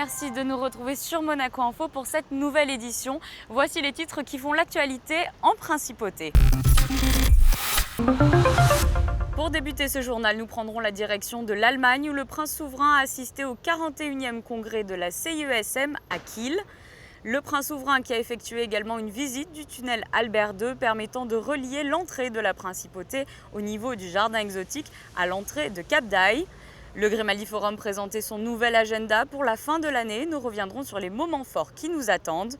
merci de nous retrouver sur Monaco Info pour cette nouvelle édition. Voici les titres qui font l'actualité en principauté. Pour débuter ce journal, nous prendrons la direction de l'Allemagne où le prince souverain a assisté au 41e congrès de la CIESM à Kiel. Le prince souverain qui a effectué également une visite du tunnel Albert II permettant de relier l'entrée de la principauté au niveau du jardin exotique à l'entrée de Cap d'Aille. Le Grimaldi Forum présentait son nouvel agenda pour la fin de l'année. Nous reviendrons sur les moments forts qui nous attendent.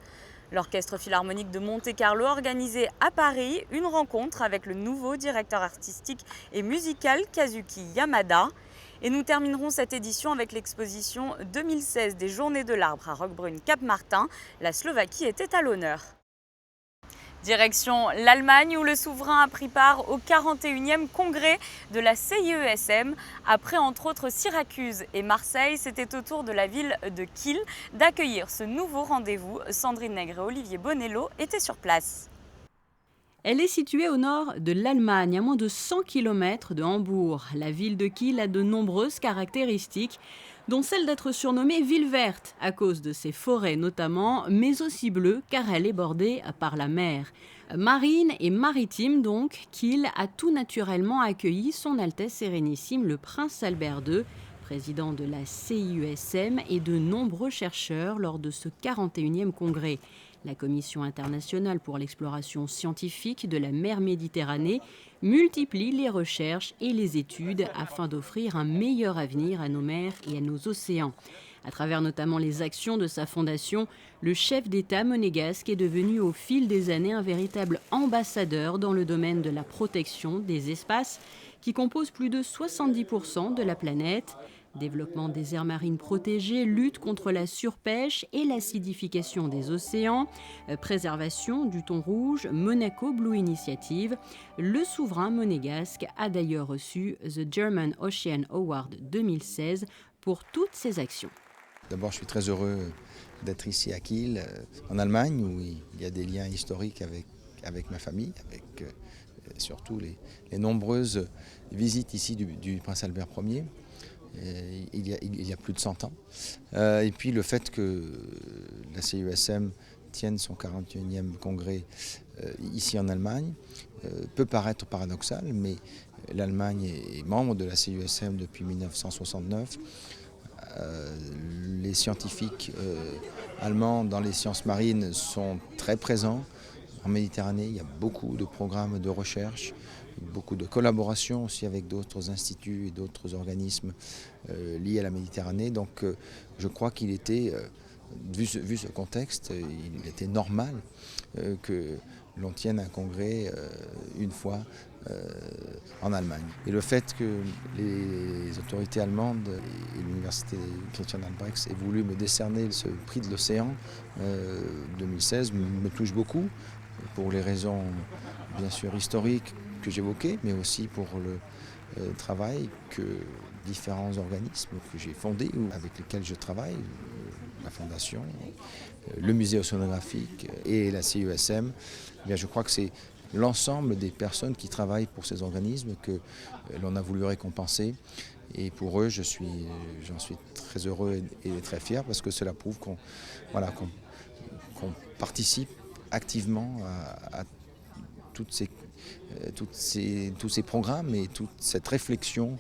L'Orchestre Philharmonique de Monte-Carlo a organisé à Paris une rencontre avec le nouveau directeur artistique et musical Kazuki Yamada. Et nous terminerons cette édition avec l'exposition 2016 des Journées de l'Arbre à Roquebrune-Cap-Martin. La Slovaquie était à l'honneur. Direction l'Allemagne où le souverain a pris part au 41e congrès de la CIESM. Après entre autres Syracuse et Marseille, c'était au tour de la ville de Kiel d'accueillir ce nouveau rendez-vous. Sandrine Nègre et Olivier Bonello étaient sur place. Elle est située au nord de l'Allemagne, à moins de 100 km de Hambourg. La ville de Kiel a de nombreuses caractéristiques, dont celle d'être surnommée ville verte, à cause de ses forêts notamment, mais aussi bleue, car elle est bordée par la mer. Marine et maritime donc, Kiel a tout naturellement accueilli son Altesse Sérénissime le Prince Albert II, président de la CIESM, et de nombreux chercheurs lors de ce 41e congrès. La Commission internationale pour l'exploration scientifique de la mer Méditerranée multiplie les recherches et les études afin d'offrir un meilleur avenir à nos mers et à nos océans. À travers notamment les actions de sa fondation, le chef d'État monégasque est devenu au fil des années un véritable ambassadeur dans le domaine de la protection des espaces qui composent plus de 70% de la planète. Développement des aires marines protégées, lutte contre la surpêche et l'acidification des océans, préservation du thon rouge, Monaco Blue Initiative. Le souverain monégasque a d'ailleurs reçu The German Ocean Award 2016 pour toutes ses actions. D'abord, je suis très heureux d'être ici à Kiel, en Allemagne, où il y a des liens historiques avec ma famille, avec surtout les nombreuses visites ici du prince Albert Ier. Il y a plus de 100 ans. Et puis le fait que la CIESM tienne son 41e congrès ici en Allemagne peut paraître paradoxal, mais l'Allemagne est membre de la CIESM depuis 1969. Les scientifiques allemands dans les sciences marines sont très présents. En Méditerranée, il y a beaucoup de programmes de recherche, beaucoup de collaboration aussi avec d'autres instituts et d'autres organismes liés à la Méditerranée. Donc je crois qu'il était, vu ce contexte, il était normal que l'on tienne un congrès une fois en Allemagne. Et le fait que les autorités allemandes et l'université Christian Albrechts aient voulu me décerner ce prix de l'océan 2016 me touche beaucoup, pour les raisons bien sûr historiques que j'évoquais, mais aussi pour le travail que différents organismes que j'ai fondés ou avec lesquels je travaille, la Fondation, le musée océanographique et la CIESM. Eh bien, je crois que c'est l'ensemble des personnes qui travaillent pour ces organismes que l'on a voulu récompenser. Et pour eux, j'en suis très heureux et très fier parce que cela prouve qu'on participe activement à tous ces programmes et toute cette réflexion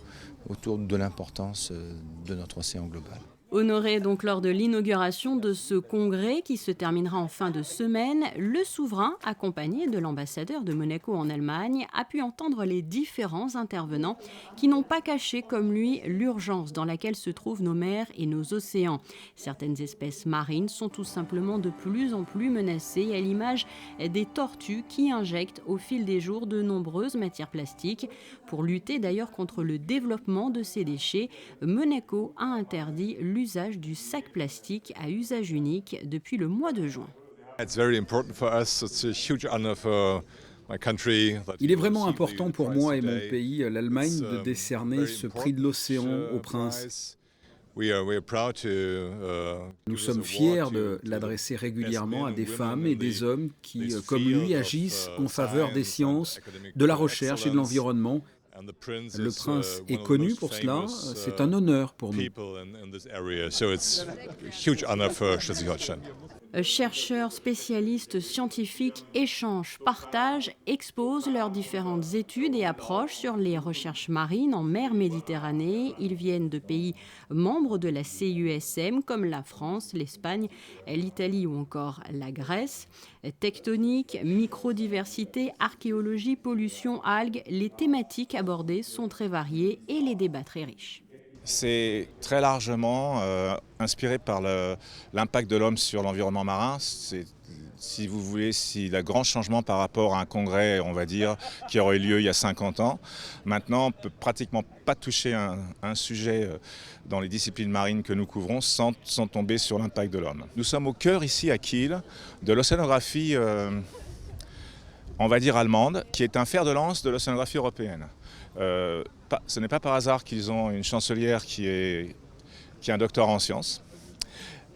autour de l'importance de notre océan global. Honoré donc lors de l'inauguration de ce congrès qui se terminera en fin de semaine, le souverain, accompagné de l'ambassadeur de Monaco en Allemagne, a pu entendre les différents intervenants qui n'ont pas caché comme lui l'urgence dans laquelle se trouvent nos mers et nos océans. Certaines espèces marines sont tout simplement de plus en plus menacées, à l'image des tortues qui injectent au fil des jours de nombreuses matières plastiques. Pour lutter d'ailleurs contre le développement de ces déchets, Monaco a interdit l'usage du sac plastique à usage unique depuis le mois de juin. Il est vraiment important pour moi et mon pays, l'Allemagne, de décerner ce prix de l'océan au prince. Nous sommes fiers de l'adresser régulièrement à des femmes et des hommes qui, comme lui, agissent en faveur des sciences, de la recherche et de l'environnement. Le prince est connu pour cela, c'est un honneur pour nous. Chercheurs, spécialistes, scientifiques échangent, partagent, exposent leurs différentes études et approches sur les recherches marines en mer Méditerranée. Ils viennent de pays membres de la CIUSM comme la France, l'Espagne, l'Italie ou encore la Grèce. Tectonique, microdiversité, archéologie, pollution, algues, les thématiques abordées sont très variées et les débats très riches. C'est très largement inspiré par l'impact de l'homme sur l'environnement marin. C'est, si vous voulez, le grand changement par rapport à un congrès, on va dire, qui aurait eu lieu il y a 50 ans. Maintenant, on ne peut pratiquement pas toucher un sujet dans les disciplines marines que nous couvrons sans tomber sur l'impact de l'homme. Nous sommes au cœur ici à Kiel de l'océanographie, on va dire allemande, qui est un fer de lance de l'océanographie européenne. Ce n'est pas par hasard qu'ils ont une chancelière qui est un docteur en sciences,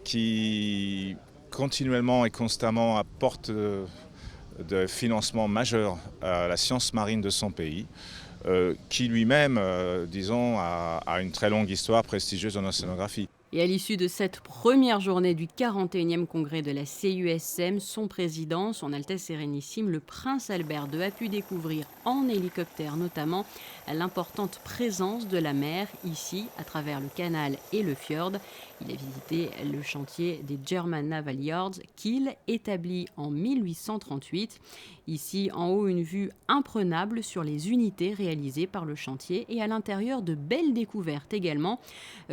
qui continuellement et constamment apporte de financements majeurs à la science marine de son pays, qui lui-même, disons, a une très longue histoire prestigieuse en océanographie. Et à l'issue de cette première journée du 41e congrès de la CIUSM, son président, son Altesse Sérénissime, le prince Albert II, a pu découvrir en hélicoptère notamment l'importante présence de la mer ici, à travers le canal et le fjord. Il a visité le chantier des German Naval Yards, Kiel, établi en 1838. Ici, en haut, une vue imprenable sur les unités réalisées par le chantier et à l'intérieur de belles découvertes également,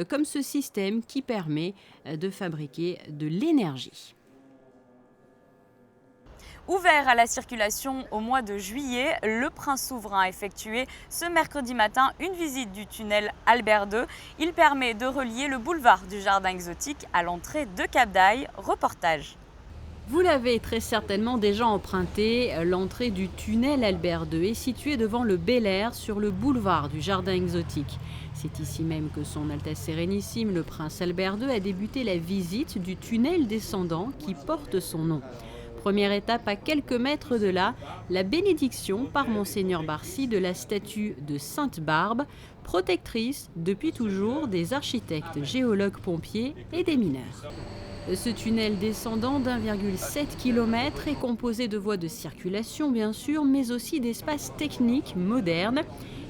comme ce système qui permet de fabriquer de l'énergie. Ouvert à la circulation au mois de juillet, le prince souverain a effectué ce mercredi matin une visite du tunnel Albert II. Il permet de relier le boulevard du Jardin exotique à l'entrée de Cap d'Aille. Reportage. Vous l'avez très certainement déjà emprunté, l'entrée du tunnel Albert II est située devant le Bel Air sur le boulevard du Jardin exotique. C'est ici même que son Altesse Sérénissime, le prince Albert II, a débuté la visite du tunnel descendant qui porte son nom. Première étape à quelques mètres de là, la bénédiction par Monseigneur Barcy de la statue de Sainte Barbe, protectrice depuis toujours des architectes, géologues, pompiers et des mineurs. Ce tunnel descendant d'1,7 km est composé de voies de circulation bien sûr, mais aussi d'espaces techniques modernes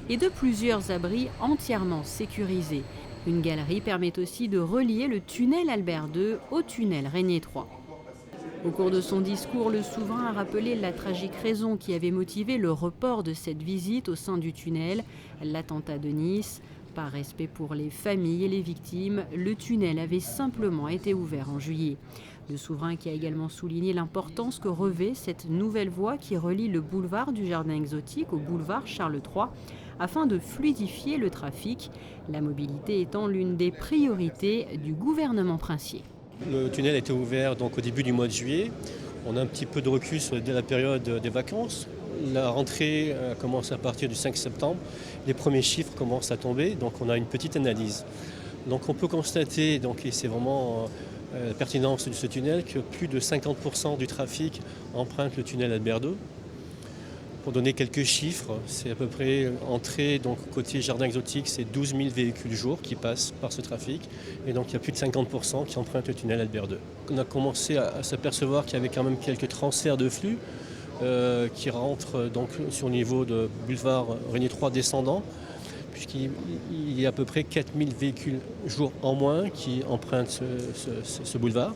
et de plusieurs abris entièrement sécurisés. Une galerie permet aussi de relier le tunnel Albert II au tunnel Régnier III. Au cours de son discours, le souverain a rappelé la tragique raison qui avait motivé le report de cette visite au sein du tunnel, l'attentat de Nice. Par respect pour les familles et les victimes, le tunnel avait simplement été ouvert en juillet. Le souverain qui a également souligné l'importance que revêt cette nouvelle voie qui relie le boulevard du Jardin exotique au boulevard Charles III afin de fluidifier le trafic, la mobilité étant l'une des priorités du gouvernement princier. Le tunnel a été ouvert donc au début du mois de juillet. On a un petit peu de recul dès la période des vacances. La rentrée commence à partir du 5 septembre. Les premiers chiffres commencent à tomber, donc on a une petite analyse. Donc on peut constater, et c'est vraiment la pertinence de ce tunnel, que plus de 50% du trafic emprunte le tunnel Albert II. Pour donner quelques chiffres, c'est à peu près entrée, côté Jardin exotique, c'est 12 000 véhicules jour qui passent par ce trafic. Et donc il y a plus de 50% qui empruntent le tunnel Albert II. On a commencé à s'apercevoir qu'il y avait quand même quelques transferts de flux qui rentrent sur le niveau de boulevard Régnier III descendant, puisqu'il y a à peu près 4 000 véhicules jour en moins qui empruntent ce boulevard.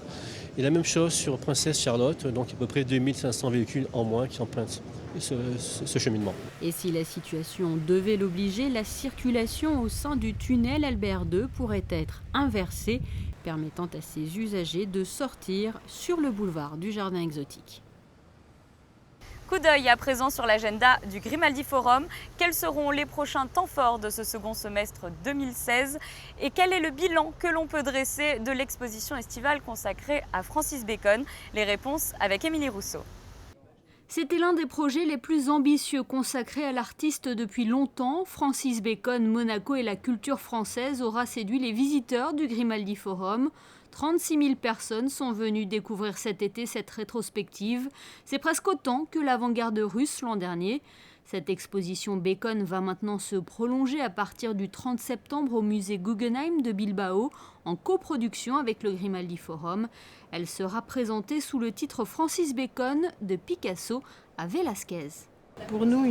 Et la même chose sur Princesse Charlotte, donc à peu près 2 500 véhicules en moins qui empruntent ce cheminement. Et si la situation devait l'obliger, la circulation au sein du tunnel Albert II pourrait être inversée, permettant à ses usagers de sortir sur le boulevard du Jardin exotique. Coup d'œil à présent sur l'agenda du Grimaldi Forum. Quels seront les prochains temps forts de ce second semestre 2016 et quel est le bilan que l'on peut dresser de l'exposition estivale consacrée à Francis Bacon? Les réponses avec Émilie Rousseau. C'était l'un des projets les plus ambitieux consacrés à l'artiste depuis longtemps. Francis Bacon, Monaco et la culture française aura séduit les visiteurs du Grimaldi Forum. 36 000 personnes sont venues découvrir cet été cette rétrospective. C'est presque autant que l'avant-garde russe l'an dernier. Cette exposition Bacon va maintenant se prolonger à partir du 30 septembre au musée Guggenheim de Bilbao, en coproduction avec le Grimaldi Forum. Elle sera présentée sous le titre Francis Bacon, de Picasso à Velázquez. Pour nous,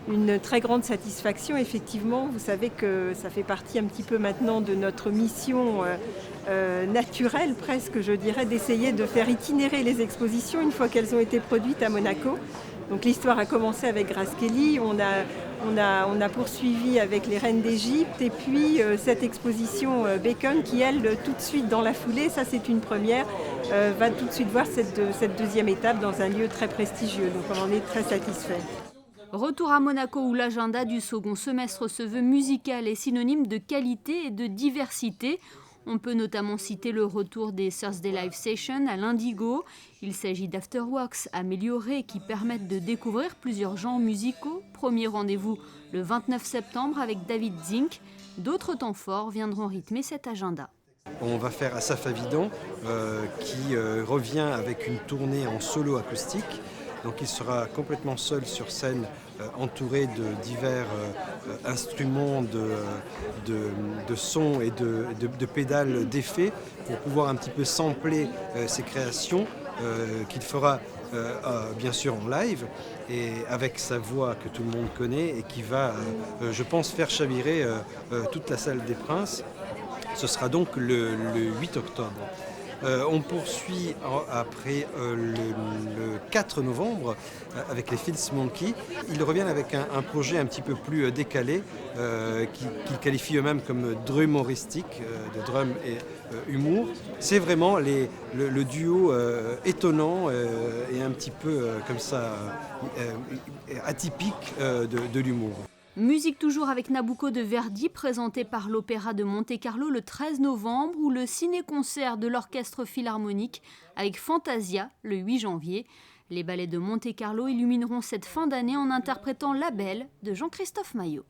une très grande satisfaction, effectivement. Vous savez que ça fait partie un petit peu maintenant de notre mission naturelle, presque, je dirais, d'essayer de faire itinérer les expositions une fois qu'elles ont été produites à Monaco. Donc l'histoire a commencé avec Grace Kelly, on a poursuivi avec les Reines d'Égypte et puis cette exposition Bacon qui, elle, tout de suite dans la foulée, ça c'est une première, va tout de suite voir cette deuxième étape dans un lieu très prestigieux. Donc on en est très satisfait. Retour à Monaco où l'agenda du second semestre se veut musical et synonyme de qualité et de diversité. On peut notamment citer le retour des Thursday Live Sessions à l'Indigo. Il s'agit d'afterworks améliorés qui permettent de découvrir plusieurs genres musicaux. Premier rendez-vous le 29 septembre avec David Zink. D'autres temps forts viendront rythmer cet agenda. On va faire Asaf Avidan qui revient avec une tournée en solo acoustique. Donc il sera complètement seul sur scène, entouré de divers instruments de sons et de pédales d'effets pour pouvoir un petit peu sampler ses créations qu'il fera bien sûr en live et avec sa voix que tout le monde connaît et qui va, je pense, faire chavirer toute la salle des Princes. Ce sera donc le 8 octobre. On poursuit après le 4 novembre avec les Filth Monkey. Ils reviennent avec un projet un petit peu plus décalé qu'ils qualifient eux-mêmes comme drumoristique, de drum et humour. C'est vraiment le duo étonnant et un petit peu comme ça atypique de l'humour. Musique toujours avec Nabucco de Verdi, présenté par l'Opéra de Monte-Carlo le 13 novembre, ou le ciné-concert de l'Orchestre Philharmonique avec Fantasia le 8 janvier. Les ballets de Monte-Carlo illumineront cette fin d'année en interprétant La Belle de Jean-Christophe Maillot.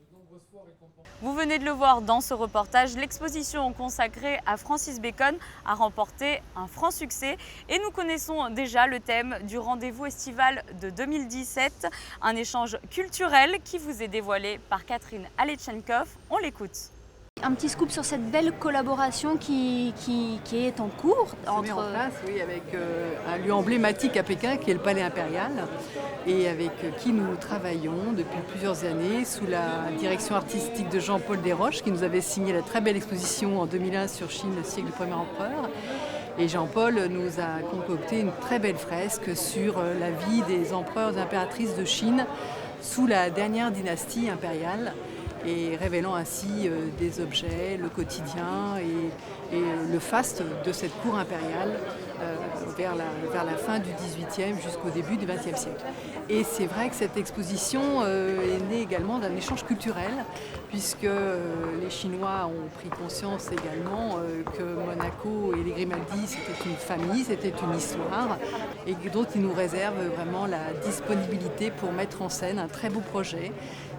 Vous venez de le voir dans ce reportage, l'exposition consacrée à Francis Bacon a remporté un franc succès et nous connaissons déjà le thème du rendez-vous estival de 2017, un échange culturel qui vous est dévoilé par Catherine Aletchenkov. On l'écoute. Un petit scoop sur cette belle collaboration qui est en cours. On met en place, oui, avec un lieu emblématique à Pékin qui est le Palais Impérial et avec qui nous travaillons depuis plusieurs années sous la direction artistique de Jean-Paul Desroches qui nous avait signé la très belle exposition en 2001 sur Chine, le siècle du premier empereur. Et Jean-Paul nous a concocté une très belle fresque sur la vie des empereurs et impératrices de Chine sous la dernière dynastie impériale, et révélant ainsi des objets, le quotidien et le faste de cette cour impériale vers la fin du XVIIIe jusqu'au début du XXe siècle. Et c'est vrai que cette exposition est née également d'un échange culturel, puisque les Chinois ont pris conscience également que Monaco et les Grimaldi, c'était une famille, c'était une histoire, et dont ils nous réservent vraiment la disponibilité pour mettre en scène un très beau projet,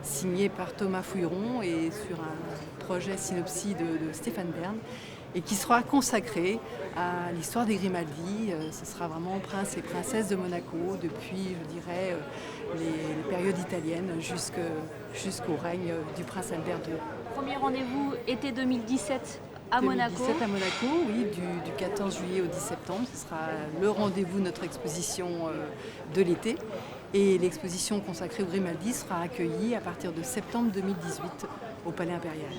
signé par Thomas Fouilleron et sur un projet synopsis de Stéphane Bern, et qui sera consacré à l'histoire des Grimaldi. Ce sera vraiment princes et princesses de Monaco depuis, je dirais, les périodes italiennes jusqu'au règne du prince Albert II. Premier rendez-vous été 2017 à Monaco. 2017 à Monaco, oui, du 14 juillet au 10 septembre. Ce sera le rendez-vous de notre exposition de l'été. Et l'exposition consacrée au Grimaldi sera accueillie à partir de septembre 2018 au Palais Impérial.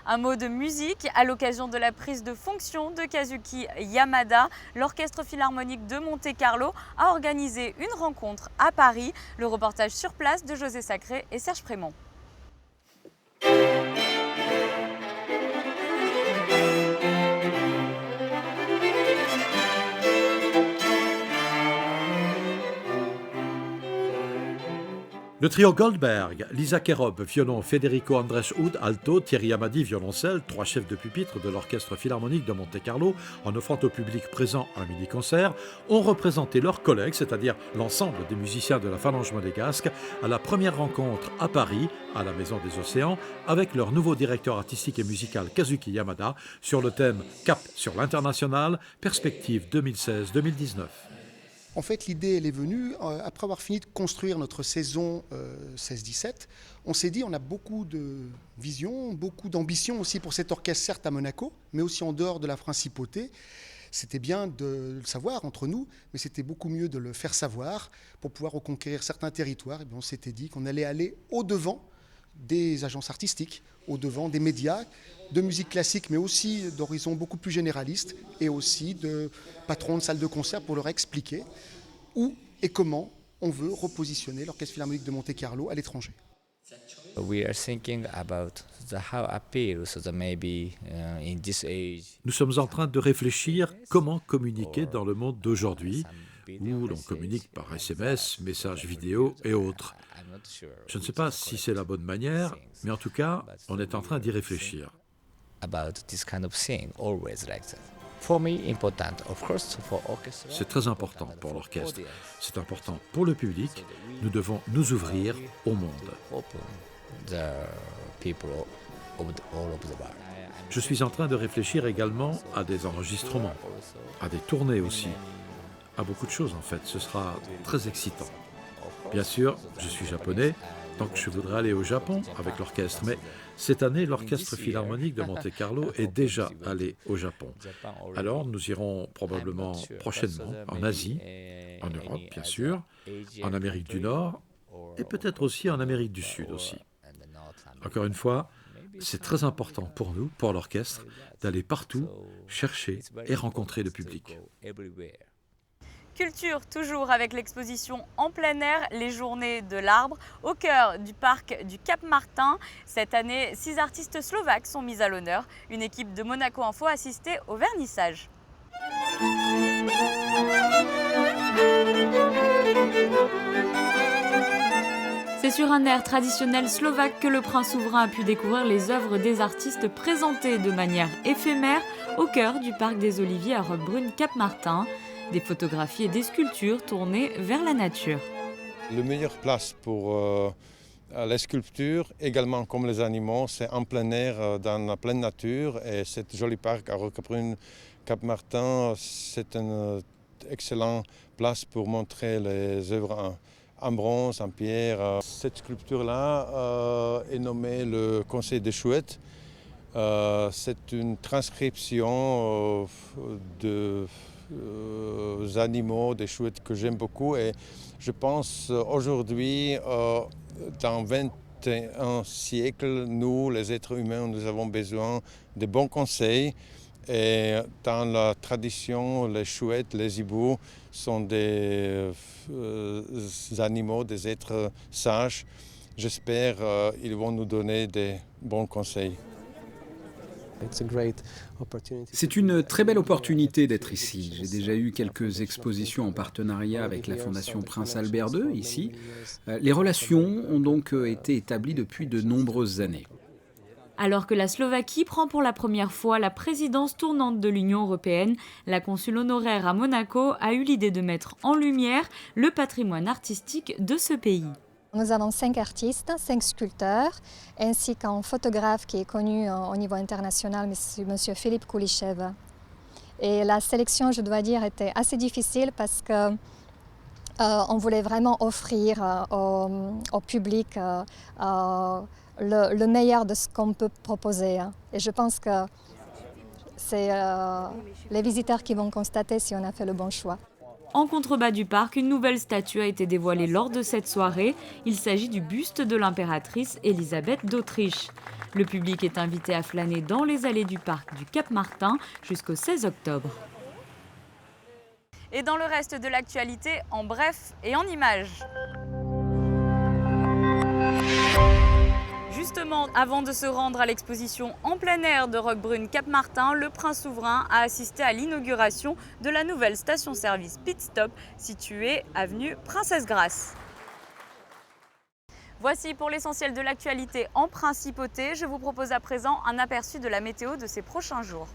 Un mot de musique à l'occasion de la prise de fonction de Kazuki Yamada. L'Orchestre Philharmonique de Monte-Carlo a organisé une rencontre à Paris. Le reportage sur place de José Sacré et Serge Prémont. Le trio Goldberg, Lisa Kerob, violon, Federico Andrés Ud, alto, Thierry Amadi, violoncelle, 3 chefs de pupitre de l'Orchestre Philharmonique de Monte-Carlo, en offrant au public présent un mini-concert, ont représenté leurs collègues, c'est-à-dire l'ensemble des musiciens de la Phalange monégasque, à la première rencontre à Paris, à la Maison des Océans, avec leur nouveau directeur artistique et musical Kazuki Yamada, sur le thème Cap sur l'international, perspective 2016-2019. En fait, l'idée, elle est venue après avoir fini de construire notre saison 16-17. On s'est dit, on a beaucoup de vision, beaucoup d'ambition aussi pour cet orchestre, certes à Monaco, mais aussi en dehors de la principauté. C'était bien de le savoir entre nous, mais c'était beaucoup mieux de le faire savoir pour pouvoir reconquérir certains territoires. Et bien, on s'était dit qu'on allait aller au-devant des agences artistiques, au-devant des médias, de musique classique, mais aussi d'horizons beaucoup plus généralistes, et aussi de patrons de salles de concert pour leur expliquer où et comment on veut repositionner l'Orchestre Philharmonique de Monte-Carlo à l'étranger. Nous sommes en train de réfléchir comment communiquer dans le monde d'aujourd'hui, où l'on communique par SMS, messages vidéo et autres. Je ne sais pas si c'est la bonne manière, mais en tout cas, on est en train d'y réfléchir. C'est très important pour l'orchestre, c'est important pour le public, nous devons nous ouvrir au monde. Je suis en train de réfléchir également à des enregistrements, à des tournées aussi, à beaucoup de choses en fait, ce sera très excitant. Bien sûr, je suis japonais, donc je voudrais aller au Japon avec l'orchestre, mais cette année, l'Orchestre Philharmonique de Monte-Carlo est déjà allé au Japon. Alors nous irons probablement prochainement en Asie, en Europe bien sûr, en Amérique du Nord et peut-être aussi en Amérique du Sud aussi. Encore une fois, c'est très important pour nous, pour l'orchestre, d'aller partout, chercher et rencontrer le public. Culture, toujours avec l'exposition en plein air, les journées de l'arbre, au cœur du parc du Cap-Martin. Cette année, 6 artistes slovaques sont mis à l'honneur. Une équipe de Monaco Info a assisté au vernissage. C'est sur un air traditionnel slovaque que le prince souverain a pu découvrir les œuvres des artistes présentées de manière éphémère au cœur du parc des Oliviers à Roquebrune Cap-Martin. Des photographies et des sculptures tournées vers la nature. La meilleure place pour les sculptures, également comme les animaux, c'est en plein air, dans la pleine nature. Et ce joli parc à Roquebrune Cap-Martin, c'est une excellente place pour montrer les œuvres en bronze, en pierre. Cette sculpture-là est nommée le Conseil des Chouettes. C'est une transcription de animaux, des chouettes que j'aime beaucoup, et je pense aujourd'hui, dans le XXIe siècle, nous, les êtres humains, nous avons besoin de bons conseils, et dans la tradition, les chouettes, les hiboux sont des animaux, des êtres sages. J'espère qu'ils vont nous donner des bons conseils. C'est une très belle opportunité d'être ici. J'ai déjà eu quelques expositions en partenariat avec la Fondation Prince Albert II, ici. Les relations ont donc été établies depuis de nombreuses années. Alors que la Slovaquie prend pour la première fois la présidence tournante de l'Union européenne, la consule honoraire à Monaco a eu l'idée de mettre en lumière le patrimoine artistique de ce pays. Nous avons 5 artistes, 5 sculpteurs, ainsi qu'un photographe qui est connu au niveau international, M. Philippe Koulichev. Et la sélection, je dois dire, était assez difficile parce qu'on voulait vraiment offrir au public le meilleur de ce qu'on peut proposer. Et je pense que c'est les visiteurs qui vont constater si on a fait le bon choix. En contrebas du parc, une nouvelle statue a été dévoilée lors de cette soirée. Il s'agit du buste de l'impératrice Élisabeth d'Autriche. Le public est invité à flâner dans les allées du parc du Cap-Martin jusqu'au 16 octobre. Et dans le reste de l'actualité, en bref et en images. Justement, avant de se rendre à l'exposition en plein air de Roquebrune Cap-Martin, le prince souverain a assisté à l'inauguration de la nouvelle station-service Pit Stop située avenue Princesse Grace. Voici pour l'essentiel de l'actualité en principauté. Je vous propose à présent un aperçu de la météo de ces prochains jours.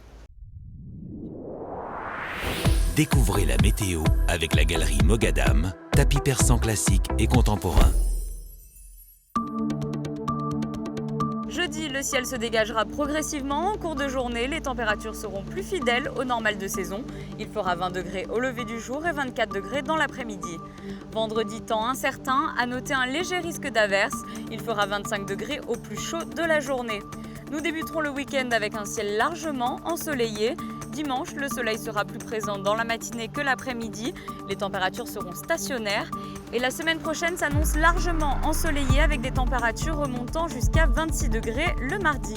Découvrez la météo avec la galerie Mogadam, tapis persan classique et contemporain. Jeudi, le le ciel se dégagera progressivement. En cours de journée, les températures seront plus fidèles au normal de saison. Il fera 20 degrés au lever du jour et 24 degrés dans l'après-midi. Vendredi, temps incertain, à noter un léger risque d'averse. Il fera 25 degrés au plus chaud de la journée. Nous débuterons le week-end avec un ciel largement ensoleillé. Dimanche, le soleil sera plus présent dans la matinée que l'après-midi. Les températures seront stationnaires. Et la semaine prochaine s'annonce largement ensoleillée avec des températures remontant jusqu'à 26 degrés le mardi.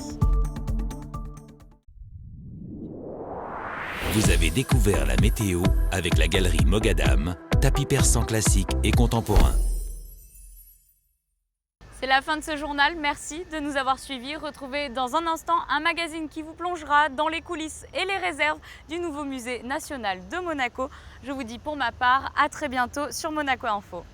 Vous avez découvert la météo avec la galerie Mogadam, tapis persan classique et contemporain. C'est la fin de ce journal, merci de nous avoir suivis. Retrouvez dans un instant un magazine qui vous plongera dans les coulisses et les réserves du nouveau musée national de Monaco. Je vous dis pour ma part à très bientôt sur Monaco Info.